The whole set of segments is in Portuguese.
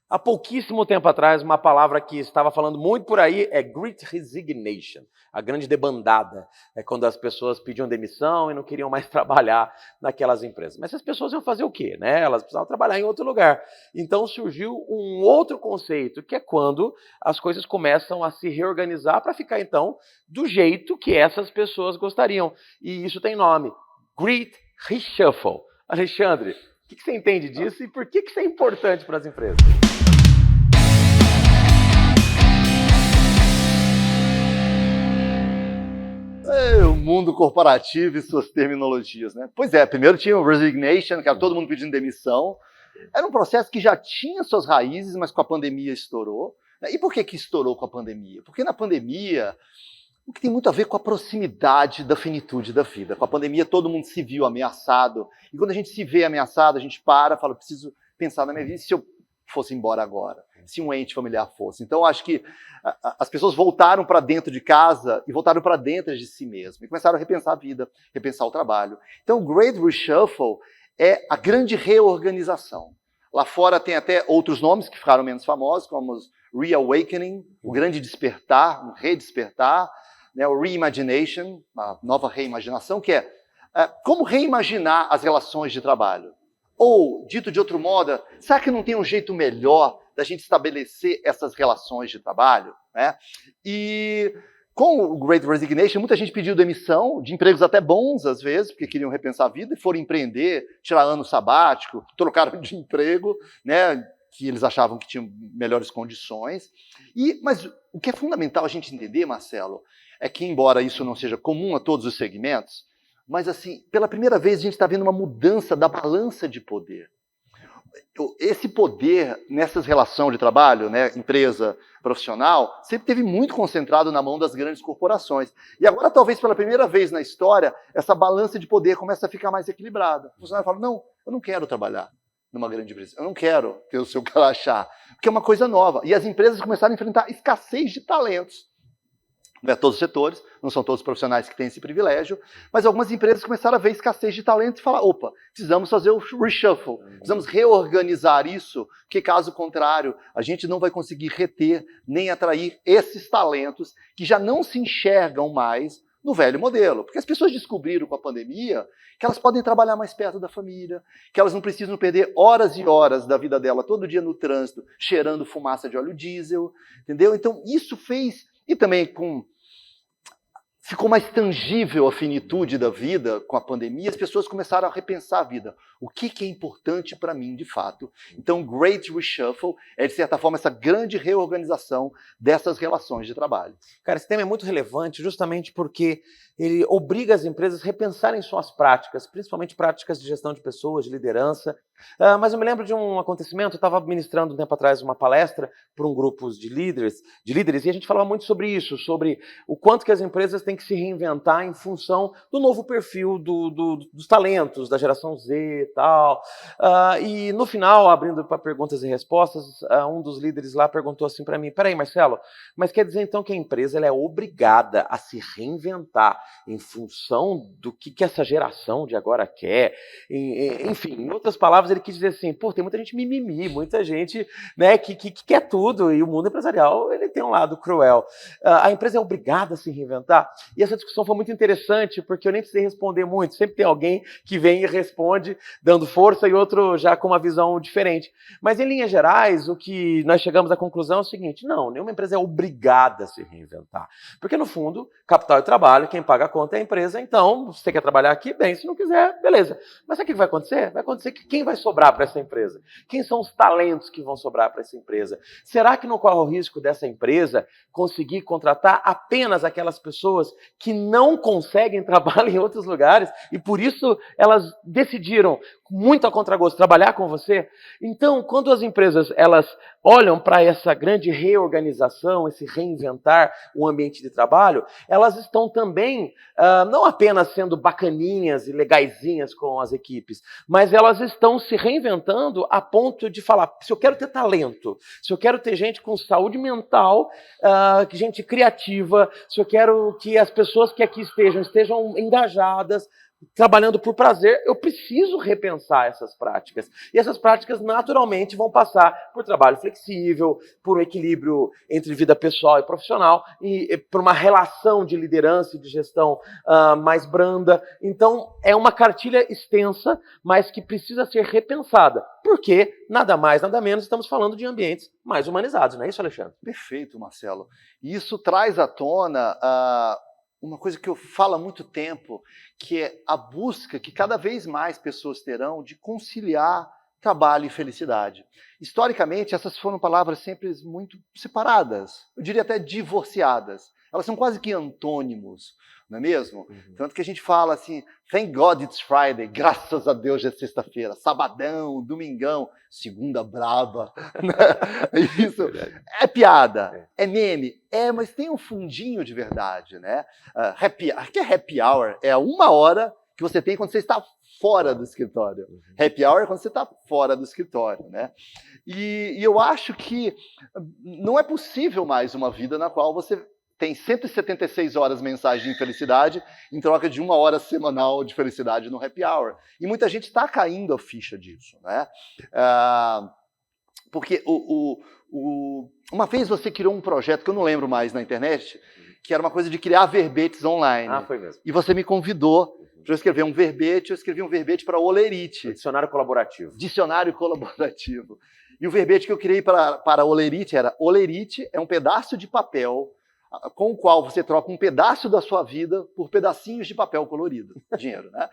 Há pouquíssimo tempo atrás, uma palavra que estava falando muito por aí é Great Resignation, a grande debandada. É quando as pessoas pediam demissão e não queriam mais trabalhar naquelas empresas. Mas as pessoas iam fazer o quê, né? Elas precisavam trabalhar em outro lugar. Então surgiu um outro conceito, que é quando as coisas começam a se reorganizar para ficar, então, do jeito que essas pessoas gostariam. E isso tem nome, Great Reshuffle. Alexandre, o que você entende disso e por que isso é importante para as empresas? O mundo corporativo e suas terminologias, né? Pois é, primeiro tinha o resignation, que era todo mundo pedindo demissão. Era um processo que já tinha suas raízes, mas com a pandemia estourou. E por que estourou com a pandemia? Porque na pandemia, o que tem muito a ver com a proximidade da finitude da vida. Com a pandemia, todo mundo se viu ameaçado. E quando a gente se vê ameaçado, a gente fala, preciso pensar na minha vida, se eu fosse embora agora, se um ente familiar fosse. Então, acho que as pessoas voltaram para dentro de casa e voltaram para dentro de si mesmas. E começaram a repensar a vida, repensar o trabalho. Então, o Great Reshuffle é a grande reorganização. Lá fora tem até outros nomes que ficaram menos famosos, como os Reawakening, o grande despertar, um redespertar, né, o Reimagination, a nova reimaginação, que é como reimaginar as relações de trabalho. Ou, dito de outro modo, será que não tem um jeito melhor da gente estabelecer essas relações de trabalho? Né? E com o Great Resignation, muita gente pediu demissão de empregos até bons, às vezes, porque queriam repensar a vida e foram empreender, tirar ano sabático, trocaram de emprego, né, que eles achavam que tinham melhores condições. Mas o que é fundamental a gente entender, Marcelo, é que, embora isso não seja comum a todos os segmentos, mas, assim, pela primeira vez a gente está vendo uma mudança da balança de poder. Esse poder nessas relações de trabalho, né, empresa, profissional, sempre teve muito concentrado na mão das grandes corporações. E agora, talvez pela primeira vez na história, essa balança de poder começa a ficar mais equilibrada. O funcionário fala, não, eu não quero trabalhar numa grande empresa, eu não quero ter o seu crachá, porque é uma coisa nova. E as empresas começaram a enfrentar escassez de talentos. Não é todos os setores, não são todos os profissionais que têm esse privilégio, mas algumas empresas começaram a ver escassez de talento e falar, opa, precisamos fazer o reshuffle, precisamos reorganizar isso, porque caso contrário, a gente não vai conseguir reter nem atrair esses talentos que já não se enxergam mais no velho modelo. Porque as pessoas descobriram com a pandemia que elas podem trabalhar mais perto da família, que elas não precisam perder horas e horas da vida dela todo dia no trânsito, cheirando fumaça de óleo diesel, entendeu? Então isso fez... E também ficou mais tangível a finitude da vida com a pandemia, as pessoas começaram a repensar a vida. O que é importante para mim, de fato? Então, Great Reshuffle é, de certa forma, essa grande reorganização dessas relações de trabalho. Cara, esse tema é muito relevante justamente porque ele obriga as empresas a repensarem suas práticas, principalmente práticas de gestão de pessoas, de liderança. Mas eu me lembro de um acontecimento, eu estava ministrando um tempo atrás uma palestra para um grupo de líderes, e a gente falava muito sobre isso, sobre o quanto que as empresas têm que se reinventar em função do novo perfil dos talentos, da geração Z e tal. E no final, abrindo para perguntas e respostas, um dos líderes lá perguntou assim para mim, peraí, Marcelo, mas quer dizer então que a empresa ela é obrigada a se reinventar em função do que essa geração de agora quer? Enfim, em outras palavras, ele quis dizer assim, pô, tem muita gente mimimi, muita gente, né, que quer tudo, e o mundo empresarial ele tem um lado cruel. A empresa é obrigada a se reinventar? E essa discussão foi muito interessante, porque eu nem precisei responder muito, sempre tem alguém que vem e responde dando força e outro já com uma visão diferente. Mas em linhas gerais, o que nós chegamos à conclusão é o seguinte, não, nenhuma empresa é obrigada a se reinventar, porque no fundo, capital e trabalho, quem paga a conta é a empresa, então, se você quer trabalhar aqui, bem, se não quiser, beleza. Mas sabe o que vai acontecer? Vai acontecer que quem vai sobrar para essa empresa? Quem são os talentos que vão sobrar para essa empresa? Será que não corre o risco dessa empresa conseguir contratar apenas aquelas pessoas que não conseguem trabalhar em outros lugares e por isso elas decidiram, muito a contragosto, trabalhar com você? Então, quando as empresas elas olham para essa grande reorganização, esse reinventar o ambiente de trabalho, elas estão também não apenas sendo bacaninhas e legaizinhas com as equipes, mas elas estão se reinventando a ponto de falar, se eu quero ter talento, se eu quero ter gente com saúde mental, gente criativa, se eu quero que as pessoas que aqui estejam engajadas, trabalhando por prazer, eu preciso repensar essas práticas. E essas práticas, naturalmente, vão passar por trabalho flexível, por um equilíbrio entre vida pessoal e profissional, e por uma relação de liderança e de gestão mais branda. Então, é uma cartilha extensa, mas que precisa ser repensada. Porque, nada mais, nada menos, estamos falando de ambientes mais humanizados, não é isso, Alexandre? Perfeito, Marcelo. E isso traz à tona uma coisa que eu falo há muito tempo, que é a busca que cada vez mais pessoas terão de conciliar trabalho e felicidade. Historicamente, essas foram palavras sempre muito separadas, eu diria até divorciadas. Elas são quase que antônimos, não é mesmo? Tanto que a gente fala assim, thank God it's Friday, graças a Deus é sexta-feira, sabadão, domingão, segunda brava. Isso é piada, é meme, mas tem um fundinho de verdade, né? Que é happy hour? É 1 hora que você tem quando você está fora do escritório. Happy hour é quando você está fora do escritório, né? E eu acho que não é possível mais uma vida na qual você tem 176 horas mensais de infelicidade em troca de 1 hora semanal de felicidade no happy hour. E muita gente está caindo a ficha disso, né? Porque uma vez você criou um projeto que eu não lembro mais na internet, que era uma coisa de criar verbetes online. Foi mesmo. E você me convidou para eu escrever um verbete, eu escrevi um verbete para Olerite. Dicionário colaborativo. Dicionário colaborativo. E o verbete que eu criei para Olerite era: Olerite é um pedaço de papel com o qual você troca um pedaço da sua vida por pedacinhos de papel colorido. Dinheiro, né?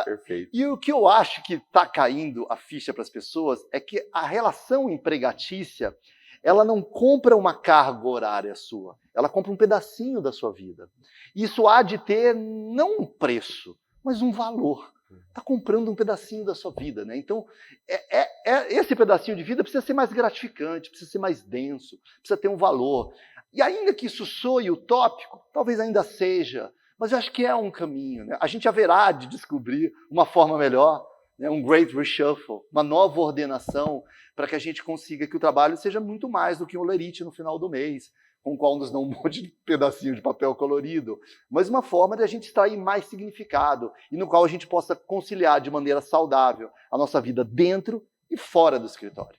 Perfeito. E o que eu acho que está caindo a ficha para as pessoas é que a relação empregatícia, ela não compra uma carga horária sua, ela compra um pedacinho da sua vida. Isso há de ter não um preço, mas um valor. Está comprando um pedacinho da sua vida, né? Então, esse pedacinho de vida precisa ser mais gratificante, precisa ser mais denso, precisa ter um valor. E ainda que isso soe utópico, talvez ainda seja, mas eu acho que é um caminho, né? A gente haverá de descobrir uma forma melhor, né? Um great reshuffle, uma nova ordenação, para que a gente consiga que o trabalho seja muito mais do que um lerite no final do mês, com o qual nos dá um monte de pedacinho de papel colorido, mas uma forma de a gente extrair mais significado e no qual a gente possa conciliar de maneira saudável a nossa vida dentro e fora do escritório.